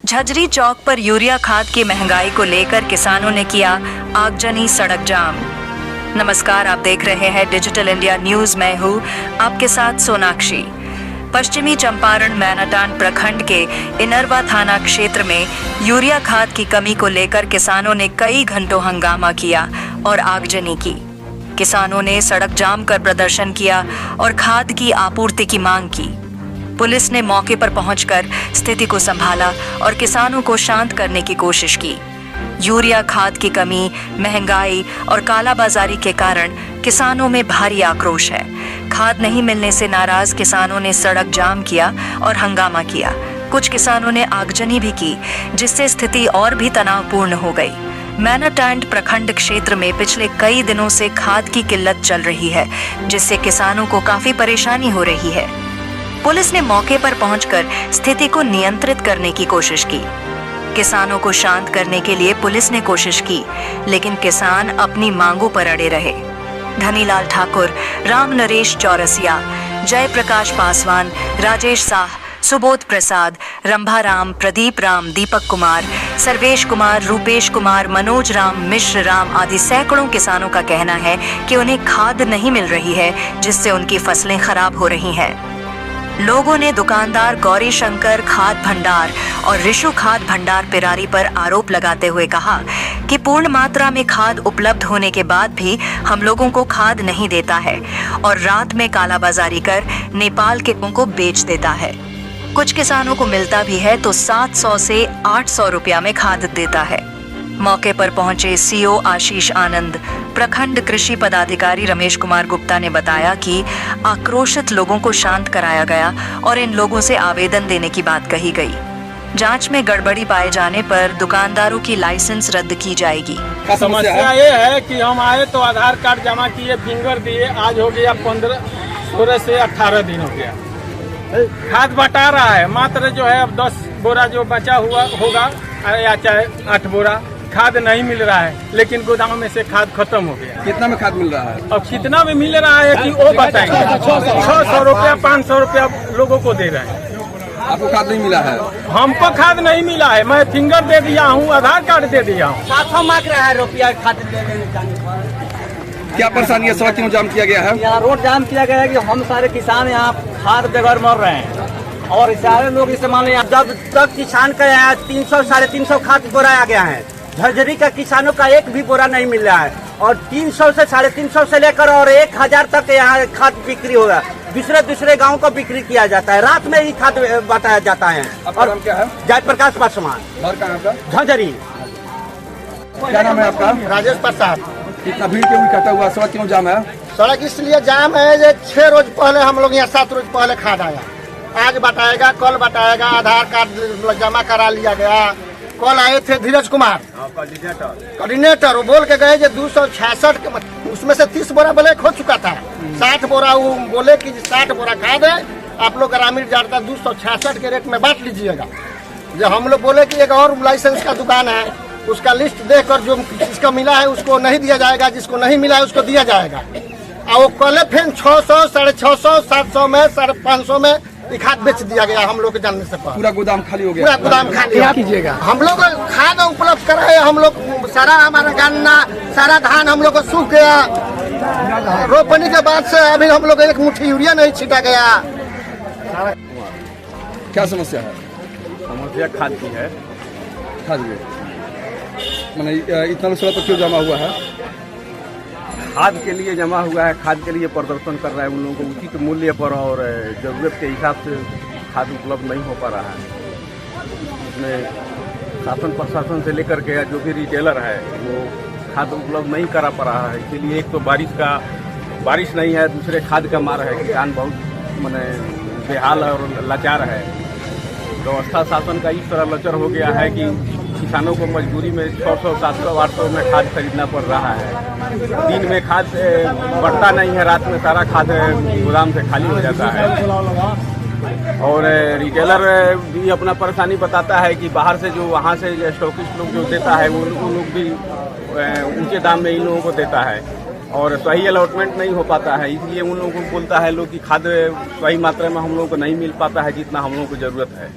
झज्जरी चौक पर यूरिया खाद की महंगाई को लेकर किसानों ने किया आगजनी सड़क जाम। नमस्कार, आप देख रहे हैं डिजिटल इंडिया न्यूज। मैं हूँ आपके साथ सोनाक्षी। पश्चिमी चंपारण मैनाटांड प्रखंड के इनरवा थाना क्षेत्र में यूरिया खाद की कमी को लेकर किसानों ने कई घंटों हंगामा किया और आगजनी की। किसानों ने सड़क जाम कर प्रदर्शन किया और खाद की आपूर्ति की मांग की। पुलिस ने मौके पर पहुंचकर स्थिति को संभाला और किसानों को शांत करने की कोशिश की। यूरिया खाद की कमी, महंगाई और कालाबाजारी के कारण किसानों में भारी आक्रोश है। खाद नहीं मिलने से नाराज किसानों ने सड़क जाम किया और हंगामा किया। कुछ किसानों ने आगजनी भी की, जिससे स्थिति और भी तनावपूर्ण हो गई। मैनाटांड प्रखंड क्षेत्र में पिछले कई दिनों से खाद की किल्लत चल रही है, जिससे किसानों को काफी परेशानी हो रही है। पुलिस ने मौके पर पहुंचकर स्थिति को नियंत्रित करने की कोशिश की। किसानों को शांत करने के लिए पुलिस ने कोशिश की, लेकिन किसान अपनी मांगों पर अड़े रहे। धनीलाल ठाकुर, राम नरेश चौरसिया, जयप्रकाश पासवान, राजेश साह, सुबोध प्रसाद, रंभा राम, प्रदीप राम, दीपक कुमार, सर्वेश कुमार, रूपेश कुमार, मनोज राम, मिश्र राम आदि सैकड़ों किसानों का कहना है कि उन्हें खाद नहीं मिल रही है, जिससे उनकी फसलें खराब हो रही हैं। लोगों ने दुकानदार गौरी शंकर खाद भंडार और ऋषु खाद भंडार पिरारी पर आरोप लगाते हुए कहा कि पूर्ण मात्रा में खाद उपलब्ध होने के बाद भी हम लोगों को खाद नहीं देता है और रात में कालाबाजारी कर नेपाल के लोगों को बेच देता है। कुछ किसानों को मिलता भी है तो 700 से 800 रुपया में खाद देता है। मौके पर पहुंचे सीओ आशीष आनंद, प्रखंड कृषि पदाधिकारी रमेश कुमार गुप्ता ने बताया कि आक्रोशित लोगों को शांत कराया गया और इन लोगों से आवेदन देने की बात कही गई। जांच में गड़बड़ी पाए जाने पर दुकानदारों की लाइसेंस रद्द की जाएगी। समस्या ये है कि हम आए तो आधार कार्ड जमा किए, फिंगर दिए, आज हो गया 16 से 18 दिन हो गया। खाद बटा रहा है, मात्र जो है अब 10 बोरा जो बचा हुआ होगा या चाहे 8 बोरा खाद नहीं मिल रहा है, लेकिन गोदाम में से खाद खत्म हो गया। कितना में खाद मिल रहा है? अब कितना में मिल रहा है कि वो बताएंगे। 600 रुपया 500 रुपया लोगों को दे रहे हैं। आपको खाद नहीं मिला है? हमको खाद नहीं मिला है। मैं फिंगर दे दिया हूँ, आधार कार्ड दे दिया हूँ। 700 मांग रहा है रुपया खाद लेने जाने पर। क्या परेशानी है? सड़क क्यों जाम किया गया है? यहाँ रोड जाम किया गया है कि हम सारे किसान यहाँ खाद बगैर मर रहे हैं और सारे लोग इसे मान लिया। जब तक किसान का यहाँ 300 350 खाद बोरा आ गया है, झज्जरी का किसानों का एक भी बोरा नहीं मिल रहा है और 300 से 350 से लेकर और 1000 तक यहाँ खाद बिक्री होगा। दूसरे गांव को बिक्री किया जाता है, रात में ही खाद बताया जाता है। और क्या है? जयप्रकाश पासवान, घर कहाँ आपका? झज्जरी। क्या नाम है आपका? राजेश प्रसाद। कितना भीड़ क्यों इकट्ठा हुआ? सड़क क्यों जाम है? सड़क इसलिए जाम है जे 6 रोज पहले हम लोग यहाँ 7 रोज पहले खाद आया। आज बताएगा, कल बताएगा, आधार कार्ड जमा करा लिया गया। कल आए थे धीरज कुमार कोऑर्डिनेटर, वो बोल के गए जो 266 के उसमें से 30 बोरा ब्लैक हो चुका था। 60 बोरा वो बोले कि 60 बोरा खाद है, आप लोग ग्रामीण जाता 266 के रेट में बांट लीजिएगा। जो हम लोग बोले कि एक और लाइसेंस का दुकान है, उसका लिस्ट देखकर जो जिसको मिला है उसको नहीं दिया जाएगा, जिसको नहीं मिला है उसको दिया जाएगा। और वो कल फिर 600, 650, 700 में 550 में खाद बेच दिया गया। हम लोग के जानने से पहले पूरा गोदाम खाली हो गया। पूरा गोदाम खाली कीजिएगा। हम लोग खाद उपलब्ध कराए, हम लोग सारा हमारा गन्ना सारा धान हम लोग को सूख गया। रोपनी के बाद से अभी हम लोग एक मुट्ठी यूरिया नहीं छीटा गया। क्या समस्या है? समस्या खाद की है। खाद की मैंने इतना सड़क पर क्यों जमा हुआ है? खाद के लिए जमा हुआ है, खाद के लिए प्रदर्शन कर रहा है। उन लोगों को उचित मूल्य पर और जरूरत के हिसाब से खाद उपलब्ध नहीं हो पा रहा है। इसमें शासन प्रशासन से लेकर के जो भी रिटेलर है वो खाद उपलब्ध नहीं करा पा रहा है। इसीलिए एक तो बारिश नहीं है, दूसरे खाद का मार है। किसान बहुत माने बेहाल और लाचार है। व्यवस्था शासन का इस तरह लचर हो गया है कि किसानों को मजबूरी में 600, 700, 800 में खाद खरीदना पड़ रहा है। दिन में खाद बढ़ता नहीं है, रात में सारा खाद गोदाम से खाली हो जाता है। और रिटेलर भी अपना परेशानी बताता है कि बाहर से जो वहाँ से स्टॉकिस्ट लोग जो देता है वो लोग भी ऊंचे दाम में इन लोगों को देता है और सही अलॉटमेंट नहीं हो पाता है। इसलिए उन लोगों को बोलता है लोग कि खाद सही मात्रा में हम लोगों को नहीं मिल पाता है जितना हम लोगों को ज़रूरत है।